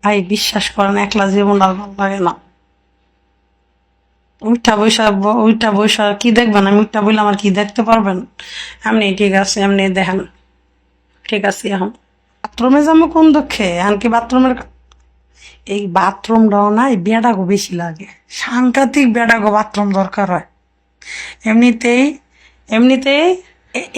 ভাই বিশ্বাস করেন, একলা জীবন আর ভালো লাগে না। উঠা বৈশা কি দেখবেন? আমি উঠা বললে আমার কি দেখতে পারবেন? এমনি ঠিক আছে, এমনি দেখেন। ঠিক আছে এখন বাথরুমে যাবো কোন দুঃখে? এখন কি বাথরুমের এই বাথরুমটাও না, এই বেড়াগো বেশি লাগে। সাংঘাতিক বেড়াগো বাথরুম দরকার হয়। এমনিতেই এমনিতেই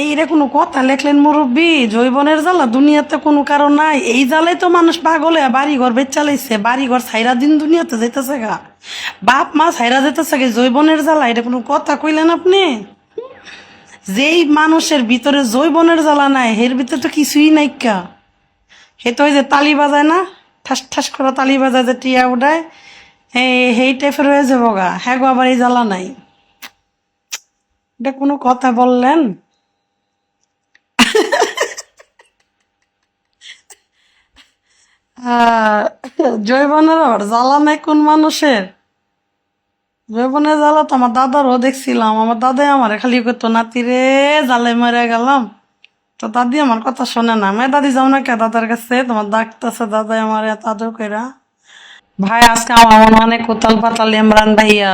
এইটা কোনো কথা লেখলেন মুরব্বী? জৈবনের জ্বালা দুনিয়াতে কোনো কারণ নাই। এই জ্বালাই তো মানুষ পাগল হয়ে বাড়ি ঘর বেচ চালাইছে, বাড়ি ঘর ছাইরা দিন দুনিয়াতে যাইতেছে গা, বাপ মা ছাইরা যেতেছে গে জৈবনের জ্বালা। এটা কোনো কথা কইলেন আপনি? যেই মানুষের ভিতরে জৈবনের জ্বালা নাই, এর ভিতরে তো কিছুই নাই কা। হে তো ওই যে তালি বাজায় না, ঠাস ঠাস করে তালি বাজায় যে টিয়া উঠায়, সেই টাইপের হয়ে যাবো গা। হ্যাঁ গো, আবার এই জ্বালা নাই। এটা কোনো কথা বললেন? আহ, জৈবনের আবার জ্বালা নাই কোন মানুষের? জৈবনের জ্বালা তো আমার দাদারও দেখছিলাম। আমার দাদাই আমার খালি করতো, নাতি রে জ্বালায় মরে গেলাম। তো দাদি আমার কথা শোনে না। মেয়ে দাদি যাও না কে দাদার কাছে? তোমার ডাকতেছে দাদাই আমার এত আদর কইরা। ভাই আজকে আমার মনে অনেক উতাল পাতাল ইমরান ভাইয়া।